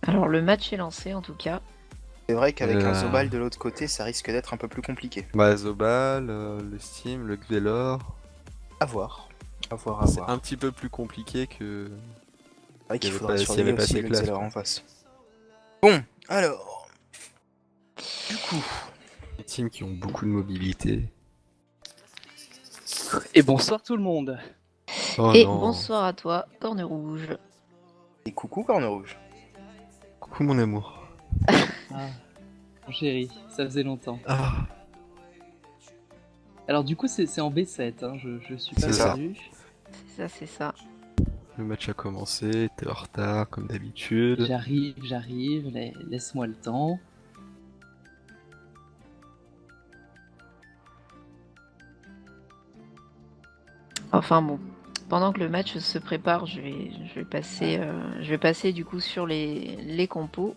Alors le match est lancé en tout cas. C'est vrai qu'avec un Euh, Zobal de l'autre côté, ça risque d'être un peu plus compliqué. Bah, Zobal, le Steam, le Xelor. À voir. À voir, à C'est voir. un petit peu plus compliqué que C'est vrai qu'il faudrait s'il y avait surveiller pas aussi ces le classes, Xelor quoi. en face. Bon, alors... Du coup... Des teams qui ont beaucoup de mobilité. Et bonsoir tout le monde. Oh Et non. bonsoir à toi, Corne Rouge. Et coucou Corne Rouge. Coucou mon amour. Ah, mon chéri, ça faisait longtemps. Ah, Alors du coup c'est en B7, hein, je suis pas C'est ça. perdu. C'est ça. le match a commencé, t'es en retard comme d'habitude. J'arrive, laisse-moi le temps. Enfin bon, pendant que le match se prépare, je vais passer du coup sur les compos,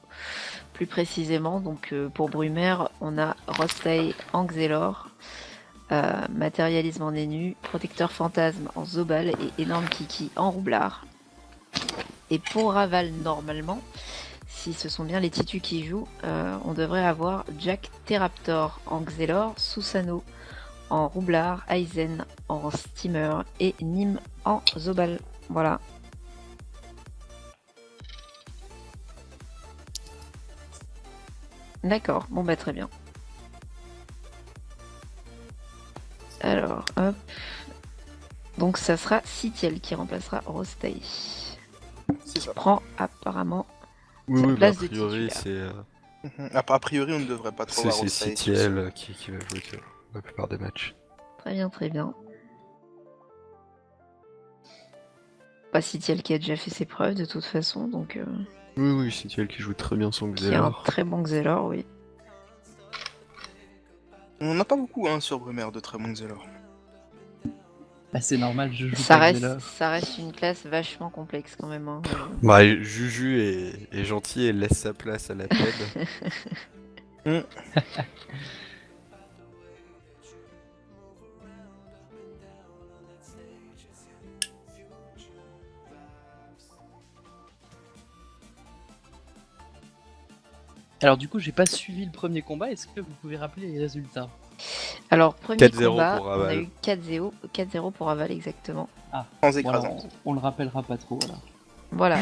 plus précisément. Donc pour Brumaire, on a Rostei en Xelor, Matérialisme en Énu, Protecteur Fantasme en Zobal et Énorme Kiki en Roublard. Et pour Raval, normalement, si ce sont bien les titus qui jouent, on devrait avoir Jack Terraptor en Xelor, Susano en Roublard, Aizen en Steamer et Nîmes en Zobal. Voilà. D'accord, bon bah très bien. Alors, hop. Donc ça sera Sitiel qui remplacera Rostei. C'est ça. Prend apparemment Oui, sa oui, bah, a place de priori, titulaire. A priori, on ne devrait pas trop c'est voir Rostei. Citiel qui va jouer la plupart des matchs. Très bien, très bien. Pas Sitiel qui a déjà fait ses preuves de toute façon, donc Oui, Citiel qui joue très bien son qui est un Xelor. très bon Xelor, oui. On n'a pas beaucoup sur Brumaire de très bons Xelor. Bah c'est normal, je joue Ça pas Xelor. reste une classe vachement complexe quand même. Hein. Bah, Juju est gentil et laisse sa place à la TED. Alors du coup j'ai pas suivi le premier combat, est-ce que vous pouvez rappeler les résultats? Alors, premier 4-0 combat, pour on a Raval. eu 4-0, 4-0 pour Aval exactement. Ah, Sans bon, alors, écrasante. on le rappellera pas trop alors. Voilà.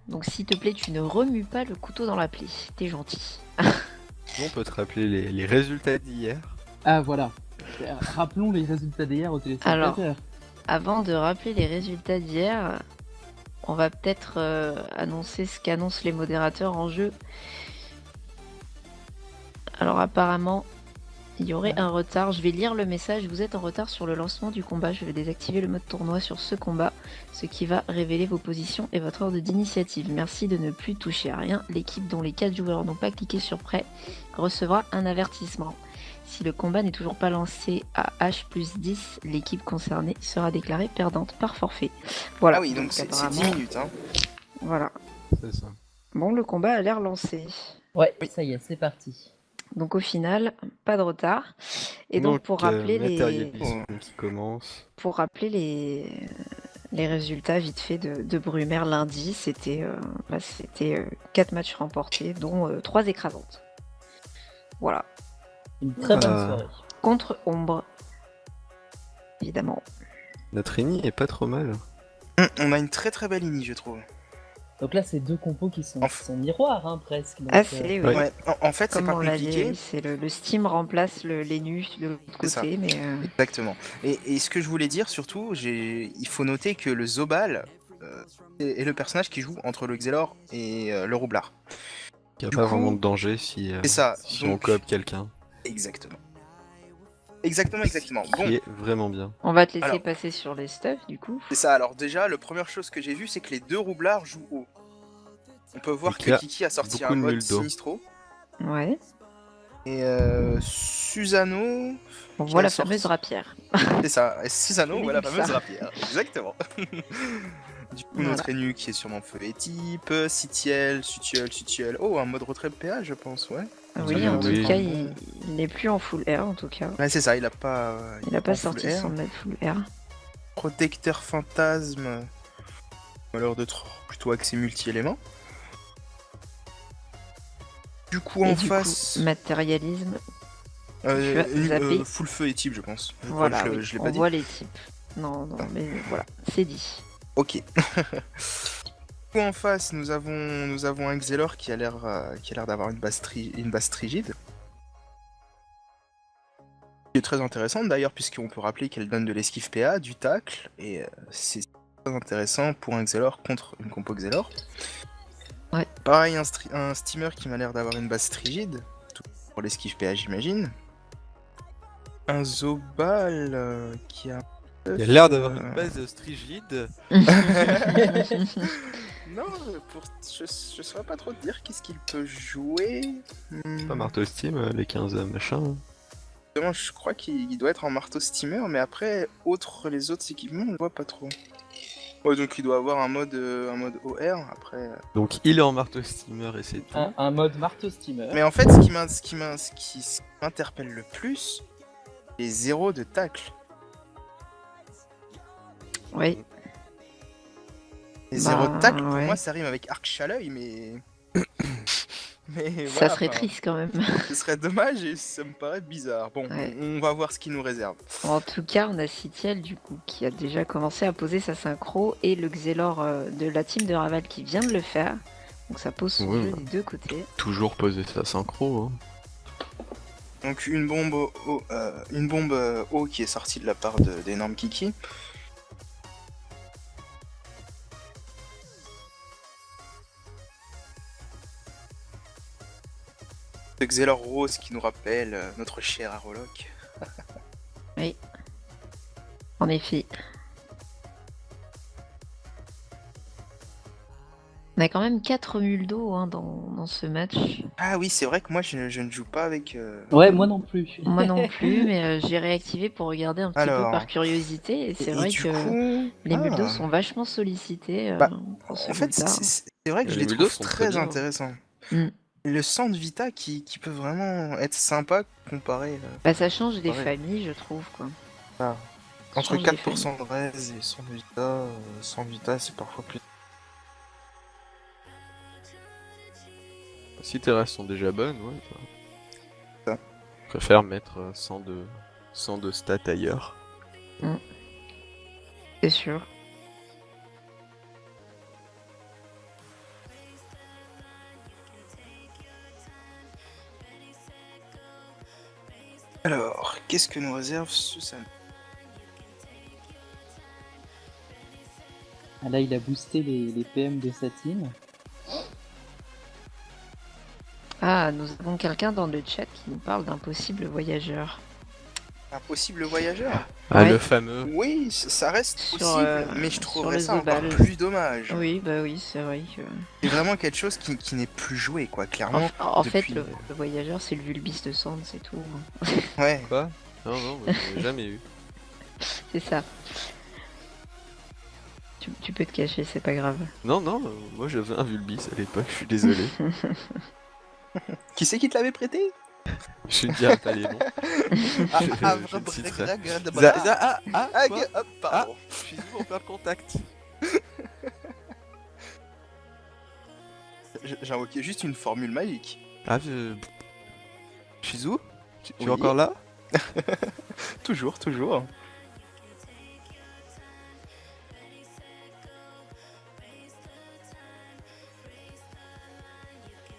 Donc s'il te plaît, tu ne remues pas le couteau dans la plaie. T'es gentil. On peut te rappeler les résultats d'hier. Ah voilà. Rappelons les résultats d'hier au téléspectateur. Avant de rappeler les résultats d'hier, on va peut-être annoncer ce qu'annoncent les modérateurs en jeu. Alors apparemment, il y aurait un retard. Je vais lire le message. Vous êtes en retard sur le lancement du combat. Je vais désactiver le mode tournoi sur ce combat, ce qui va révéler vos positions et votre ordre d'initiative. Merci de ne plus toucher à rien. L'équipe dont les 4 joueurs n'ont pas cliqué sur prêt recevra un avertissement. Si le combat n'est toujours pas lancé à H plus 10, l'équipe concernée sera déclarée perdante par forfait. Voilà. Ah oui, donc c'est 10 apparemment, minutes. Hein. voilà. C'est ça. Bon, le combat a l'air lancé. Ouais, ça y est, c'est parti. Donc au final, pas de retard. Et donc pour rappeler matérialisme qui commence. les résultats vite fait de Brumaire lundi, c'était 4 matchs remportés, dont 3 écrasantes. Voilà. Une très bonne Ah. soirée. Contre Ombre, évidemment. Notre ini est pas trop mal. On a une très très belle ligne, je trouve. Donc là c'est deux compos qui sont miroirs hein, presque. Donc, Ah, c'est oui. Ouais. Ouais, en fait, c'est Comme pas on l'a dit, compliqué. oui, c'est le Steam remplace les nus de l'autre C'est ça. côté, mais Exactement. Et ce que je voulais dire surtout, il faut noter que le Zobal est le personnage qui joue entre le Xelor et le Roublard. Il n'y a Du pas coup, vraiment de danger si, c'est ça. si on Donc, coop quelqu'un. exactement. Exactement. Bon, Qui est vraiment bien. on va te laisser Alors. passer sur les stuffs du coup. c'est ça. Alors déjà, la première chose que j'ai vue, c'est que les deux Roublards jouent haut. On peut voir Et que qu'il y a Kiki a sorti beaucoup un de mode muldo. Sinistro. Ouais. Et Susano... On qui voit a la sorti- fameuse rapière. C'est ça, et Susano, Je ouais, la l'ai vu, fameuse ça. rapière. Exactement. Du coup, Voilà. notre Enu qui est sûrement feu et type, Sitiel. Oh, un mode retrait PA, je pense, ouais. Oui, en Oui. tout cas, il n'est plus en full air en tout cas. Ouais, c'est ça, il a pas. Il n'a pas en full sorti air. son mode full air. Protecteur fantasme. A l'air d'être plutôt axé multi-éléments. Du coup, Et en du face, coup, matérialisme, tu as zappé. full feu et type, je pense. Je crois Voilà, que oui, je l'ai on pas dit. voit les types. Non, non, Ah. mais voilà, c'est dit. Ok. Du coup, en face, nous avons un Xelor qui a l'air d'avoir une base trigide. Qui est très intéressante d'ailleurs, puisqu'on peut rappeler qu'elle donne de l'esquive PA, du tacle, et c'est très intéressant pour un Xelor contre une compo Xelor. Ouais. Pareil, un steamer qui m'a l'air d'avoir une base rigide, tout pour l'esquive PA j'imagine. Un Zobal qui a... Il a l'air d'avoir une base strigide. Non, je saurais pas trop te dire qu'est-ce qu'il peut jouer. Pas marteau steam, les 15 machins. Justement, je crois qu'il doit être en marteau steamer, mais après, les autres équipements, on le voit pas trop. Ouais, donc il doit avoir un mode OR, après... Donc il est en marteau steamer et c'est tout. Un mode marteau steamer. Mais en fait, ce qui m'interpelle le plus, les zéros de tacle. Oui, Les zéros de tacle, pour ouais. moi, ça rime avec arc à l'œil, mais... mais Ça voilà, serait enfin, triste quand même. ce serait dommage et ça me paraît bizarre. Bon, Ouais. on va voir ce qu'il nous réserve. En tout cas, on a Sitiel du coup qui a déjà commencé à poser sa synchro et le Xelor de la team de Raval qui vient de le faire. Donc ça pose son Ouais, jeu bah. des deux côtés. Toujours poser sa synchro. Hein. Donc une bombe eau qui est sortie de la part d'énorme Kiki. Le Xelor Rose qui nous rappelle notre cher Arolok. Oui. En effet. On a quand même 4 mules d'eau hein, dans ce match. Ah oui, c'est vrai que moi je ne joue pas avec... Ouais, moi non plus. Moi non plus, mais j'ai réactivé pour regarder un petit peu Alors. par curiosité. Et c'est Et vrai du que coup... les mules d'eau ah. sont vachement sollicitées Bah, pour ce En fait, Vultar. c'est vrai que je Les les Muldos trouve sont très très bien. intéressants. Mm. Le sang de Vita qui peut vraiment être sympa comparé Bah, ça change des Pareil. familles, je trouve. Quoi. à... Ça Entre change des 4% de res et 100 de Vita. 100 Vita, c'est parfois plus... Si tes restes sont déjà bonnes, ouais. Ça. Je préfère mettre 100 de stats ailleurs. C'est sûr. Alors, qu'est-ce que nous réserve ce samedi? Ah, là, il a boosté les PM de sa team. Ah, nous avons quelqu'un dans le chat qui nous parle d'un possible voyageur. Un possible voyageur? Ah, Ouais. le fameux. Oui, ça reste Sur, possible, mais je sur trouverais le ça encore Zobal. plus dommage. Oui, bah oui, c'est vrai que... C'est vraiment quelque chose qui n'est plus joué, quoi, clairement. En fait, depuis- le voyageur, c'est le Vulbis de Sand, c'est tout. Ouais. Quoi? Non, non, moi, je l'ai jamais eu. C'est ça. Tu peux te cacher, c'est pas grave. Non, non, moi j'avais un Vulbis à l'époque, je suis désolé. Qui c'est qui te l'avait prêté? Je ne dirai pas les noms. Je ne citerai. Ah, Quoi hop, pardon. Je suis toujours en plein contact. J'ai invoqué juste une formule magique. Ah, Shizu? Tu es Oui. encore là? Toujours, toujours.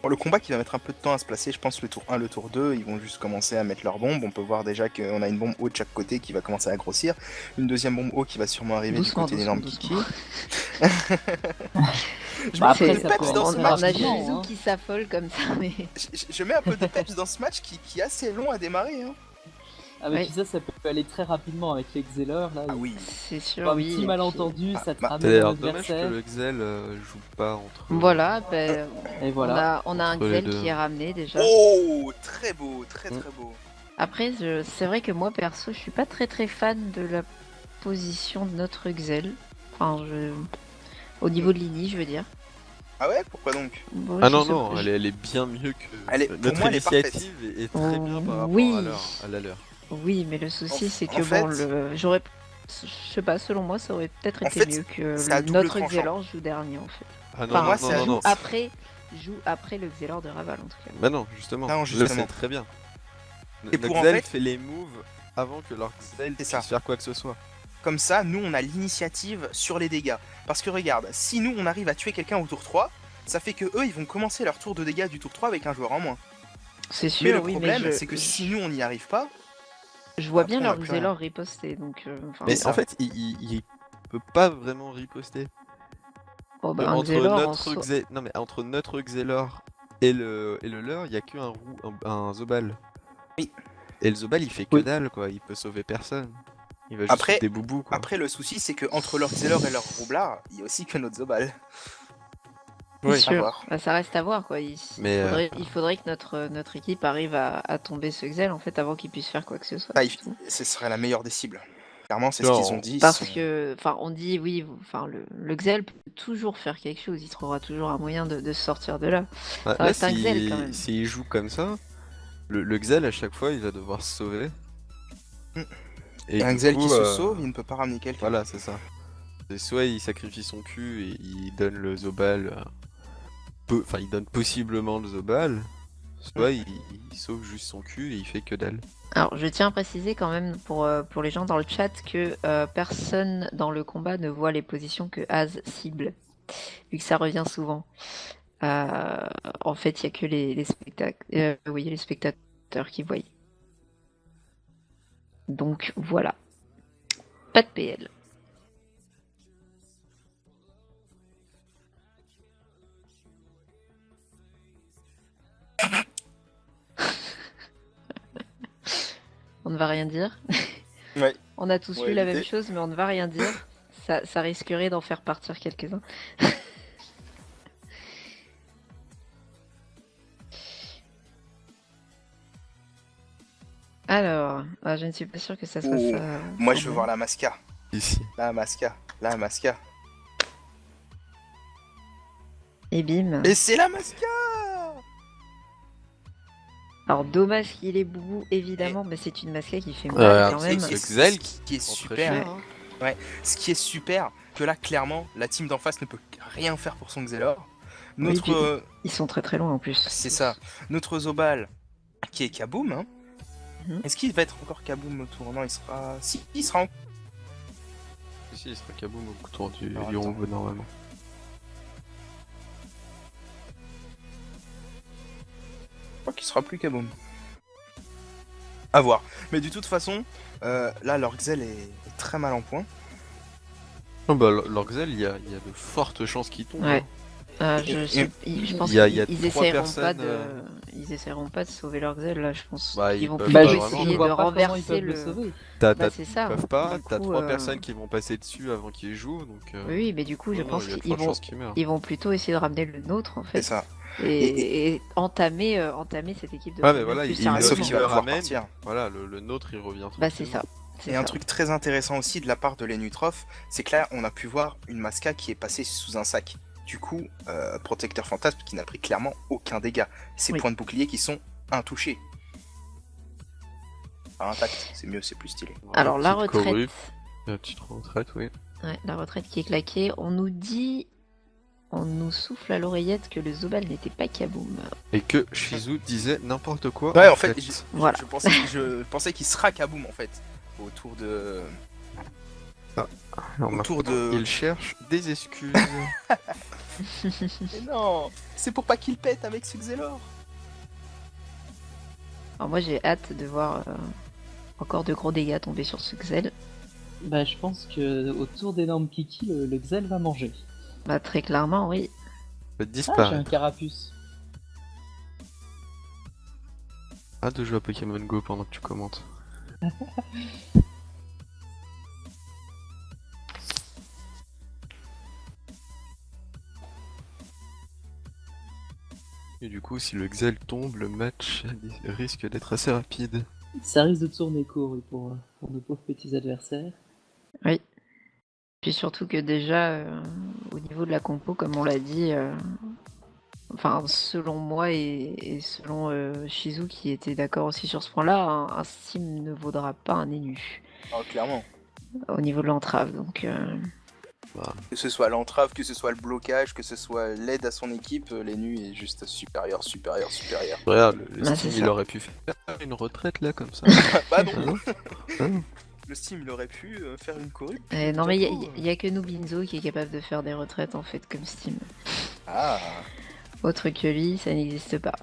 Bon, le combat qui va mettre un peu de temps à se placer, je pense le tour 1, le tour 2, ils vont juste commencer à mettre leurs bombes. On peut voir déjà qu'on a une bombe haut de chaque côté qui va commencer à grossir. Une deuxième bombe haut qui va sûrement arriver Doucement, du côté d'énorme doucement, Kiki. Je Bah, mets après, un peu de ça peps peut dans on, ce on match. a rapidement, Shizu hein. qui s'affole comme ça, mais... Je mets un peu de peps dans ce match qui est assez long à démarrer. Hein. Ah, mais Ouais. puis ça peut aller très rapidement avec les Xelor. Là, Ah oui. C'est sûr, un oui. petit et puis- malentendu, ça te bah, ramène C'est d'ailleurs un dommage que adversaire. le Xel joue pas entre. Voilà, ben, Et voilà. on a un Entre les Xel deux. qui est ramené déjà. Oh, très beau, très Mm. très beau. Après, c'est vrai que moi, perso, je suis pas très fan de la position de notre Xel. Enfin, au niveau de l'ini, je veux dire. Ah ouais, pourquoi donc? Bon, Ah je non, sais non, pas, elle est bien mieux que. Pour Notre moi, elle est parfaite. initiative est très bien par rapport Oui. à la leur. Oui, mais le souci, c'est en que fait- bon, j'aurais... Je sais pas, selon moi, ça aurait peut-être En été fait, mieux que c'est à double notre tranchant. Xelor joue dernier, en fait. Ah non, Enfin, non, moi, non, c'est non, non. Après, joue après le Xelor de Raval en tout cas. Bah non, justement. Non, Je le justement. sais très bien. Et Le pour en Xel fait- fait les moves avant que leur Xel puisse ça. faire quoi que ce soit. Comme ça, nous, on a l'initiative sur les dégâts. Parce que regarde, si nous, on arrive à tuer quelqu'un au tour 3, ça fait que eux, ils vont commencer leur tour de dégâts du tour 3 avec un joueur en moins. C'est sûr, Mais le oui, problème, mais c'est que si nous, on n'y arrive pas, je vois bien après, on leur a plus rien. Xelor riposter, donc... Mais ça. en fait, il peut pas vraiment riposter. Oh, bah, un Xelor en soi... Non mais entre notre Xelor et le leur, il y a que un Zobal. Oui. Et le Zobal, il fait que Oui. dalle quoi, il peut sauver personne. Il va juste Après- foutre des boubous quoi. Après, le souci, c'est que entre leur Xelor et leur Roublard, il y a aussi que notre Zobal. C'est Oui. À sûr. voir. Bah, ça reste à voir quoi. Mais, Il faudrait que notre équipe arrive à tomber ce Xel en fait avant qu'il puisse faire quoi que ce soit. Ah, c'est tout. ce serait la meilleure des cibles. Clairement, c'est ce Non. qu'ils ont dit. ils Parce sont- que, enfin, on dit oui, enfin, le Xel peut toujours faire quelque chose. Il trouvera toujours un moyen de se sortir de là. Ouais, Ça reste un Xel, quand même. S'il joue comme ça, le Xel à chaque fois il va devoir se sauver. Mm. Et Et un du Xel coup, qui se sauve, il ne peut pas ramener quelqu'un. Voilà, c'est ça. C'est soit il sacrifie son cul et il donne le Zobal. Enfin, il donne possiblement le Zobal. Soit il sauve juste son cul et il fait que dalle. Alors, je tiens à préciser quand même pour les gens dans le chat que personne dans le combat ne voit les positions que Az cible, vu que ça revient souvent. En fait, il n'y a que les spectateurs qui voient. Donc voilà. Pas de PL. On ne va rien dire. Ouais. On a tous Ouais, lu la même éviter. chose, mais on ne va rien dire. Ça risquerait d'en faire partir quelques-uns. Alors, je ne suis pas sûre que ça soit Oh, ça. Moi, je veux voir la Masca. Ici. La Masca. La Masca. Et bim. Et c'est la Masca. Alors, dommage qu'il ait boubou, évidemment, mais c'est une masca qui fait mal Ouais, quand c'est même. ce Et Xel ce qui est prend très super, cher, hein. ce qui est super, que là, clairement, la team d'en face ne peut rien faire pour son Xelor. Oui, Notre, puis- Ils sont très très loin en plus. c'est ça. Notre Zobal, qui est Kaboom, hein. Mhm. Est-ce qu'il va être encore Kaboom au tour? Non, il sera. Si, il sera en. Ici, il sera Kaboom au tour du Alors, Lion attends. normalement. Je crois qu'il sera plus Kaboom. À voir. Mais de toute façon, là, leur Xel est très mal en point. Oh bah, leur Xel, il y a de fortes chances qu'il tombe. Ouais. hein. Je pense Il y a qu'ils trois essaieront pas personnes, ils essaieront pas de sauver leur Xel là, je pense. Bah, Ils ils vont peuvent plutôt pas essayer vraiment. de ils voient pas comment ils renverser peuvent le sauver. T'as, Bah, c'est ça. ils peuvent pas, Du t'as coup, 3 personnes qui vont passer dessus avant qu'ils jouent, donc... Oui, mais du coup, je non, pense il y a de qu'ils fortes vont chances qu'ils meurent. ils vont plutôt essayer de ramener le nôtre en C'est fait ça. et entamer cette équipe de Ouais, mais Pokémon voilà, plus il sérieusement. Sauf qu'il va le pouvoir ramène. partir. Voilà, le nôtre, il revient. Bah c'est tranquillement. ça. C'est Et un ça. truc très intéressant aussi de la part de l'Enutrof, c'est que là, on a pu voir une Masca qui est passée sous un sac. Du coup, Protecteur Fantasme qui n'a pris clairement aucun dégât. Ses Oui. points de bouclier qui sont intouchés. Pas intact, c'est mieux, c'est plus stylé. Voilà, Alors la petite retraite. corrupte, petite retraite, oui. Ouais, la retraite qui est claquée. On nous souffle à l'oreillette que le Zobal n'était pas Kaboom. Et que Shizu disait n'importe quoi. Ouais, en fait, Voilà. je pensais qu'il sera Kaboom en fait. Autour de. Alors, Autour de. Il cherche des excuses. Mais non, c'est pour pas qu'il pète avec ce Xelor. Alors moi j'ai hâte de voir encore de gros dégâts tomber sur ce Xel. Bah, je pense que autour d'énormes Kiki, le Xel va manger. Bah très clairement oui. Va Ah, j'ai un disparaître. carapuce. Hâte de jouer à Pokémon Go pendant que tu commentes. Et du coup, si le Xel tombe, le match risque d'être assez rapide. Ça risque de tourner court oui, pour nos pauvres petits adversaires. Puis surtout que déjà au niveau de la compo comme on l'a dit, enfin selon moi et selon Shizu qui était d'accord aussi sur ce point-là, un sim ne vaudra pas un élu Oh, clairement. au niveau de l'entrave. Donc Bah, Que ce soit l'entrave, que ce soit le blocage, que ce soit l'aide à son équipe, Lenu est juste supérieur. regarde, le Bah, Steam, c'est il ça. aurait pu faire une retraite là comme ça. Bah non. Ah non. Ah non. Le Steam, il aurait pu faire une corrup. Non, mais bientôt. il y a que Noobinzo qui est capable de faire des retraites en fait, comme Steam. Ah. Autre que lui, ça n'existe pas.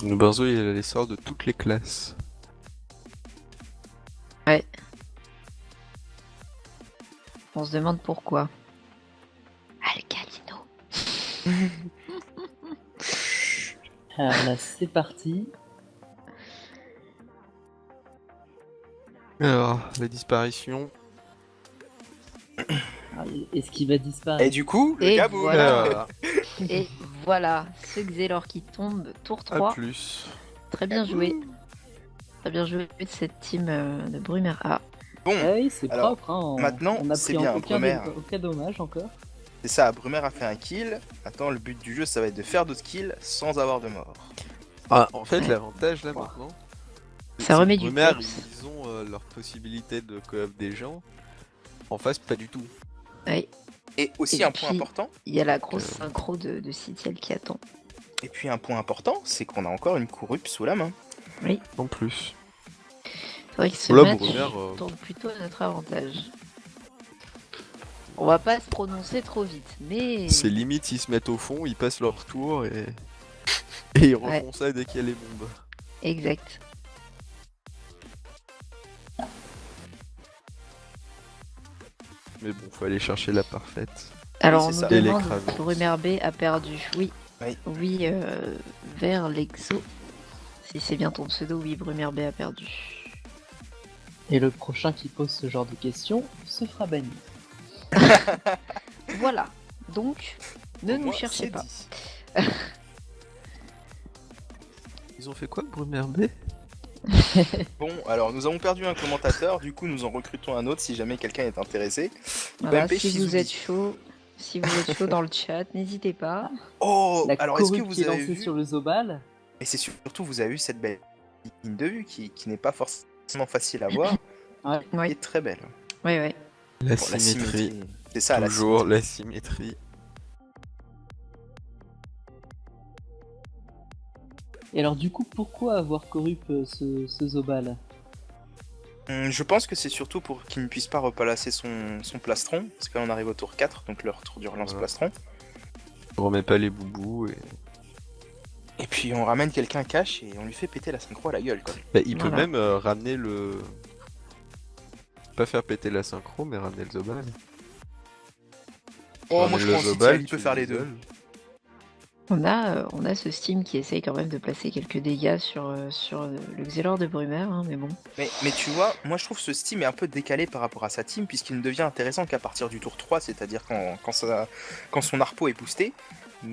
Noobinzo, il a les sorts de toutes les classes. On se demande pourquoi. Alcalino. Alors là, c'est parti. Alors, la disparition. Alors, est-ce qu'il va Et disparaître? du coup, le Et Gaboum. voilà. Et voilà, ce Xelor qui tombe, tour A 3. plus. Très bien joué. Très bien joué de cette team de Brumer A. Bon, Ah oui, c'est Alors, propre. Hein. maintenant, on a c'est pris bien, aucun Brumer. dommage encore. c'est ça, Brumer a fait un kill. Maintenant, le but du jeu, ça va être de faire d'autres kills sans avoir de mort. Ah, en fait, Ouais. l'avantage là Wow. maintenant. Ça remet que du Brumer, peps. ils ont leur possibilité de coop des gens. En face, pas du tout. Ouais. Et aussi Et un point puis- important. Il y a la grosse synchro de Citiel qui attend. Et puis un point important, c'est qu'on a encore une corrup sous la main. En plus. C'est vrai que ce Là, match Brumer, tourne plutôt à notre avantage. On va pas se prononcer trop vite, mais... C'est limite, ils se mettent au fond, ils passent leur tour et ils refont Ouais. ça dès qu'il y a les bombes. Exact. Mais bon, faut aller chercher la parfaite. Alors c'est on nous ça. Et les demande, craves. Brumer B a perdu. Oui. Oui. Oui, vers l'Exo. Si c'est bien ton pseudo, oui, Brumer B a perdu. Et le prochain qui pose ce genre de questions se fera bannir. Voilà. Donc, ne Pour nous moi, cherchez c'est pas. dit. Ils ont fait quoi, Brumer B? Bon, alors nous avons perdu un commentateur, du coup nous en recrutons un autre si jamais quelqu'un est intéressé. Voilà, BMP si vous Shizubi. êtes chaud, dans le chat, n'hésitez pas. Oh, La alors est-ce que corrupte vous qui est avez lancée vu sur le Zobal. Et c'est surtout, vous avez vu cette belle ligne de vue qui n'est pas forcément facile à voir, Ouais. qui Oui, est très belle. oui, oui. La Bon, la symétrie. symétrie. C'est ça, Toujours la la symétrie. Et alors du coup, pourquoi avoir corrupt ce Zobal? Je pense que c'est surtout pour qu'il ne puisse pas replacer son plastron, parce que là on arrive au tour 4, donc le retour du relance Voilà. plastron. On remet pas les boubous et. Et puis on ramène quelqu'un cash et on lui fait péter la synchro à la gueule, quoi. Bah, il peut Voilà. même ramener le. Pas faire péter la synchro, mais ramener le Zobal. Oh, Ramener moi je le pense Zobal, qu'il peut tu faire les deux. l'isoles. On a ce Steam qui essaye quand même de placer quelques dégâts sur le Xelor de Brumer, hein, mais bon. Mais tu vois, moi je trouve ce Steam est un peu décalé par rapport à sa team, puisqu'il ne devient intéressant qu'à partir du tour 3, c'est-à-dire quand son arpo est boosté.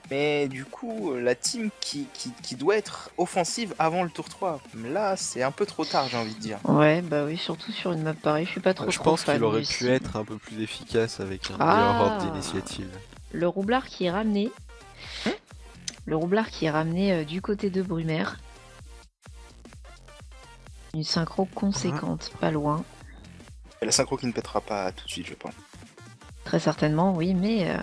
Mais du coup, la team qui doit être offensive avant le tour 3, là c'est un peu trop tard, j'ai envie de dire. Ouais, bah oui, surtout sur une map pareille, je suis pas trop Je trop pense fan qu'il aurait du pu Steam. être un peu plus efficace avec un Ah. meilleur ordre d'initiative. Le roublard qui est ramené. Le roublard qui est ramené du côté de Brumer. Une synchro conséquente, pas loin. Et la synchro qui ne pètera pas tout de suite, je pense. Très certainement, oui, mais elle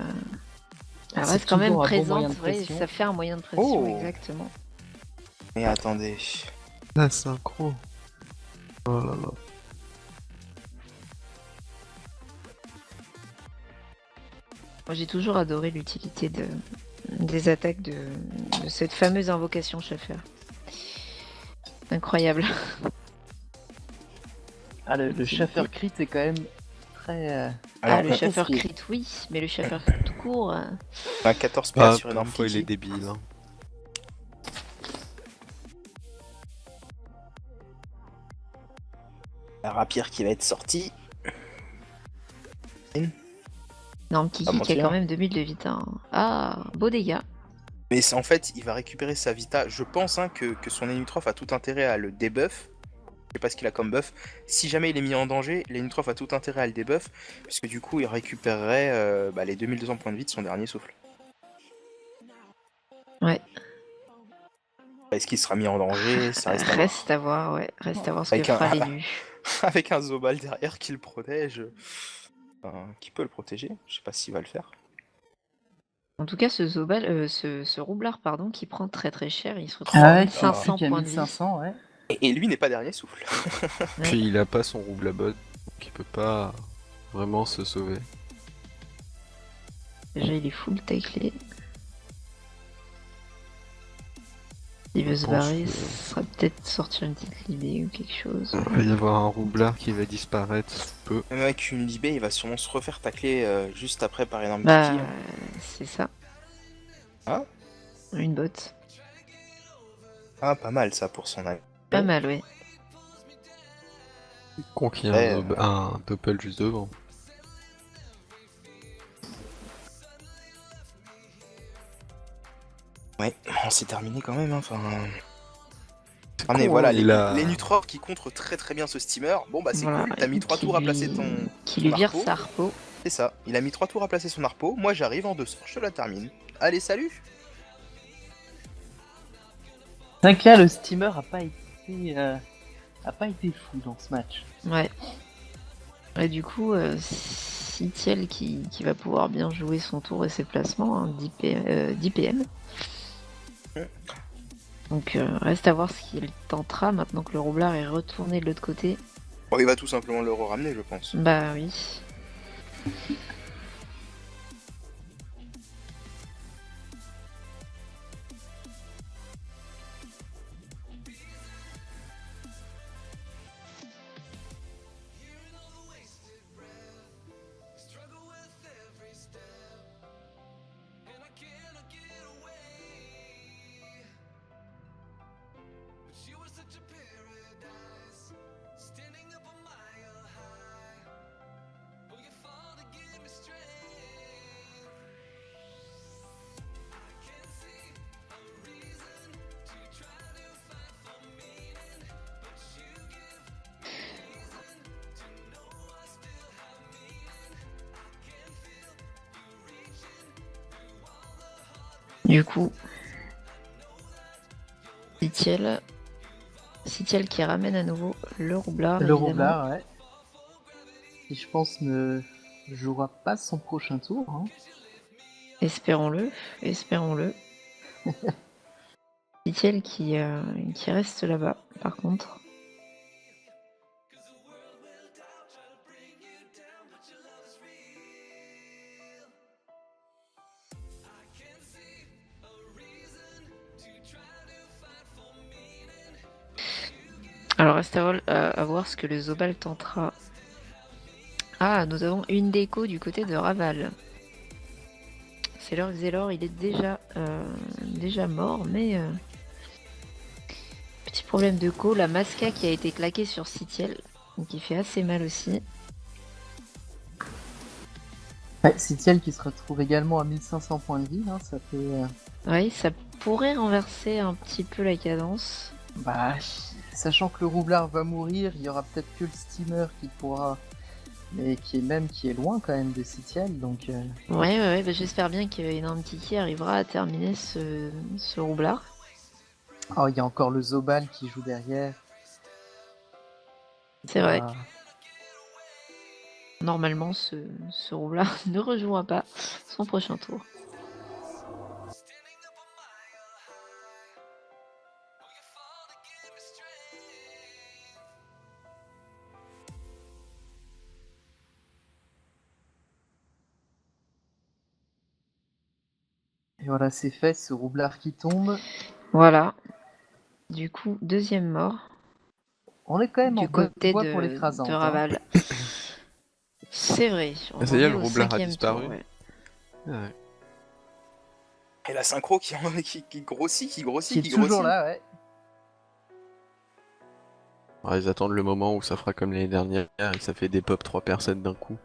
C'est reste quand même toujours un bon présente. moyen de Ouais, pression. ça fait un moyen de pression, Oh. exactement. Mais attendez. La synchro. Oh là là. Moi, j'ai toujours adoré l'utilité des attaques de cette fameuse invocation Schaffer. Incroyable. Ah, le Schaffer crit est quand même très... Alors, le on Schaffer Parce qu'il- crit, oui, mais le Schaffer tout court. a 14 PA Ah, sur énorme parfois il est Kiki. débile. Hein. La rapière qui va être sortie. Non, Kiki Pas qui a mentir. quand même 2000 de vita. Hein. Ah, beau dégâts. Mais en fait, il va récupérer sa vita. Je pense que son Enutrof a tout intérêt à le debuff. Je sais pas ce qu'il a comme buff. Si jamais il est mis en danger, l'Enutrof a tout intérêt à le debuff. Puisque du coup, il récupérerait les 2200 points de vie de son dernier souffle. Ouais. Est-ce qu'il sera mis en danger? Ça reste à voir. Reste à voir, ouais. Reste à voir ce Avec que un- fera l'élu. Avec un Zobal derrière qui le protège. qui peut le protéger. Je sais pas s'il va le faire. En tout cas, ce Zobal, ce roublard, pardon, qui prend très très cher, il se retrouve Ah à ouais, c'est 1500 plus qu'à points de vie. 1500, ouais. Et lui n'est pas dernier souffle. Ouais. Puis il a pas son rouble à botte, donc il peut pas vraiment se sauver. Déjà, il est full taclé. Il veut Je se pense barrer, que- ce serait peut-être sortir une petite idée ou quelque chose. Il va y avoir un roublard qui va disparaître sous peu. Même avec une libé, il va sûrement se refaire tacler juste après par énorme Bah, kiki. c'est ça. Ah. Une botte. Ah, pas mal ça pour son âge. Pas mal, ouais. Con qu'il y Ouais, a un doppel juste devant. Ouais, on s'est terminé quand même. Hein. Enfin, C'est ah, mais con, voilà, hein, les, il a... les Nutror qui contrent très très bien ce steamer. Bon bah c'est Voilà. cool, t'as mis 3 tours à placer Qui ton lui vire harpo. sa harpo. C'est ça, il a mis 3 tours à placer son harpo. Moi j'arrive en 2 sorts, je te la termine. Allez, salut. C'est vrai que là, le steamer a pas été fou dans ce match. Ouais. Et du coup, Sitiel qui va pouvoir bien jouer son tour et ses placements, hein, 10 PM. Donc reste à voir ce qu'il tentera maintenant que le roublard est retourné de l'autre côté. Bon, il va tout simplement le ramener, je pense. Bah oui. Du coup, Sitiel qui ramène à nouveau le roublard. Le évidemment. roublard, ouais. Qui, je pense, ne jouera pas son prochain tour. Hein. Espérons-le, espérons-le. Sitiel qui reste là-bas, par contre. Alors reste à voir ce que le Zobal tentera. Ah, nous avons une déco du côté de Raval. C'est leur Xelor, il est déjà mort, mais petit problème de co, la Masca qui a été claquée sur Sitiel, donc il fait assez mal aussi. Ouais, Sitiel qui se retrouve également à 1500 points de vie, hein, ça fait... Oui, ça pourrait renverser un petit peu la cadence. Bah, sachant que le roublard va mourir, il y aura peut-être que le steamer qui pourra... Mais qui est loin quand même de Sitiel, donc... Ouais, bah, j'espère bien qu'Enorme Kiki arrivera à terminer ce roublard. Oh, il y a encore le Zobal qui joue derrière. C'est vrai. Ah. Normalement, ce roublard ne rejouera pas son prochain tour. Et voilà, c'est fait, ce roublard qui tombe. Voilà. Du coup, deuxième mort. On est quand même Du en bonne côté voie de, pour l'écrasante. de hein. Raval. C'est vrai. On Ça y est, en le au roublard a 5e disparu. tour, ouais. Ouais. Et la synchro qui grossit, Qui est toujours là, ouais. Alors, ils attendent le moment où ça fera comme l'année dernière et ça fait des pop 3 personnes d'un coup.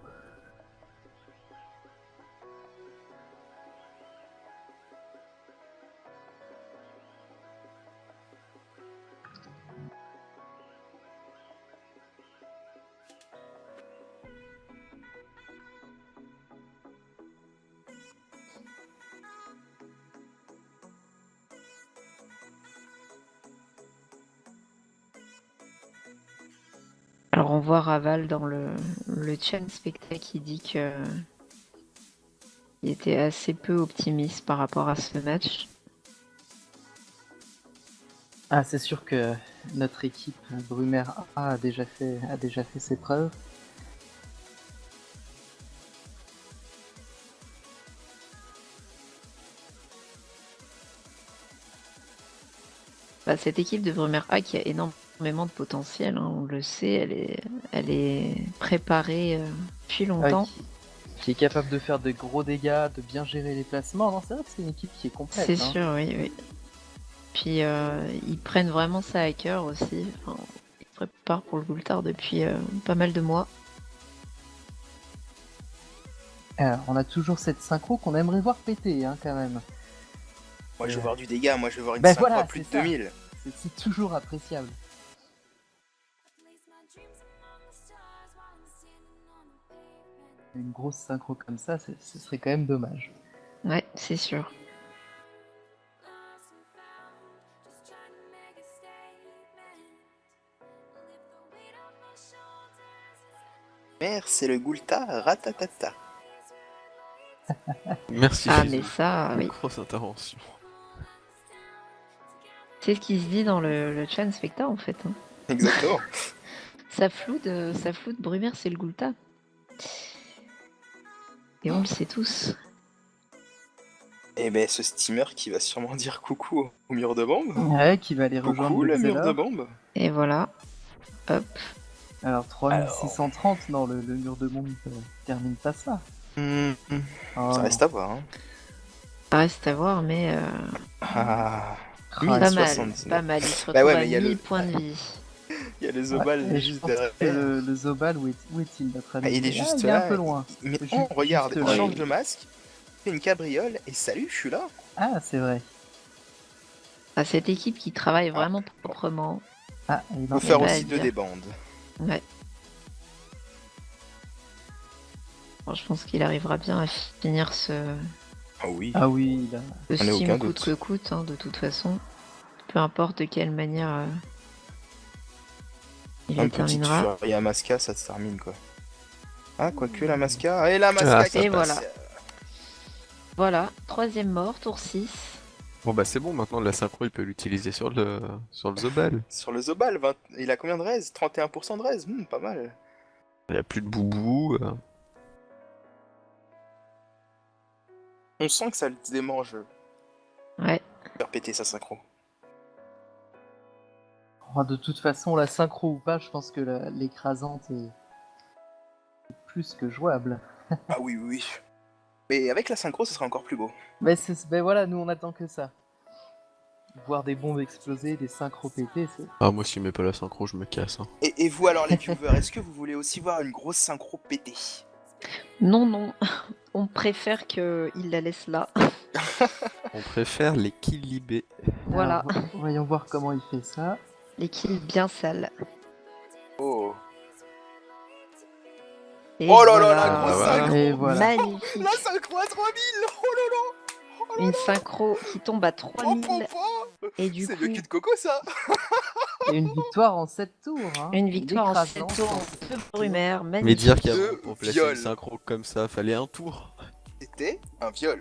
Alors on voit Raval dans le chat spectacle qui dit que il était assez peu optimiste par rapport à ce match. Ah, c'est sûr que notre équipe Brumaire A a déjà fait ses preuves. Bah, cette équipe de Brumaire A qui a énormément de potentiel, hein, on le sait, elle est préparée depuis longtemps. Qui est capable de faire de gros dégâts, de bien gérer les placements. Non, c'est vrai que c'est une équipe qui est complète. C'est hein. sûr, oui, oui. Puis ils prennent vraiment ça à cœur aussi. Enfin, ils se préparent pour le Goultard depuis pas mal de mois. Alors, on a toujours cette synchro qu'on aimerait voir péter, hein, quand même. Moi, je veux voir du dégât, moi, je veux voir une Bah synchro voilà, à plus de c'est ça. 2000. C'est toujours appréciable. Une grosse synchro comme ça, ce serait quand même dommage. Ouais, c'est sûr. Mère, c'est le Goulta ratatata. Merci Ah, Fizu. mais ça, oui. Grosse intervention. C'est ce qui se dit dans le chat spectacle en fait. Hein. Exactement. Ça floute Brumaire, c'est le Goulta. Et on le sait tous. Et ben, ce steamer qui va sûrement dire coucou au mur de bombe. Ouais, qui va aller rejoindre Coucou, le mur Godzilla. de bombe. Et voilà. Hop. Alors 3630, non, le mur de bombe termine pas ça. Hmm, Oh, ça reste à voir. Hein. Ça reste à voir, mais Ah, ah, pas mal. 1079. Pas mal. Il se retrouve Bah ouais, mais à il y a 1000 le- points de vie. il y a le Zobal ouais, et je juste pense derrière. que le Zobal, où est-il, notre ami? Ah, il est juste il est là. un peu loin. Mais Juste- on regarde, juste il là. change de masque, fait une cabriole et salut, je suis là. Ah, c'est vrai. Ah, cette équipe qui travaille vraiment proprement. Ah, il Faut en faire bah, aussi dire. deux débandes. Ouais. Bon, je pense qu'il arrivera bien à finir ce Ah oui. Ah oui, là. On n'a Steam aucun coûte doute. que coûte, hein, de toute façon. Peu importe de quelle manière il Un le petite terminera. furie à Masca, ça se termine quoi. Ah, quoique la Masca. Ah, et la Masca Ah, qui ça Et passe. voilà. Voilà, troisième mort, tour 6. Bon bah c'est bon, maintenant la synchro il peut l'utiliser sur le Zobal. Sur le Zobal, il a combien de raise? 31% de raise, pas mal. Il n'y a plus de boubou. On sent que ça le démange de Ouais, faire péter sa synchro. Oh, de toute façon, la synchro ou pas, je pense que l'écrasante est plus que jouable. Ah oui, oui, oui. Mais avec la synchro, ce sera encore plus beau. Ben voilà, nous on attend que ça. Voir des bombes exploser, des synchros péter, c'est... Ah moi s'il met pas la synchro je me casse. Hein. Et vous alors les viewers, est-ce que vous voulez aussi voir une grosse synchro péter? non, non. On préfère qu'il la laisse là. On préfère les kills. Voilà, Alors, voyons voir comment il fait ça. les kills bien sales. Oh. Et Oh là là, voilà. la grosse voilà. synchro. Et voilà. Magnifique. La synchro à 3000. Oh là là. Une synchro qui tombe à Oh, 3000. oh. Et du C'est coup, le cul de coco ça. Et une victoire en 7 tours. Hein. une victoire en 7 Écrasante. tours en feu Brumaire. Mais Magnifique. dire qu'avant De pour placer viol. une synchro comme ça, fallait un tour. C'était un viol.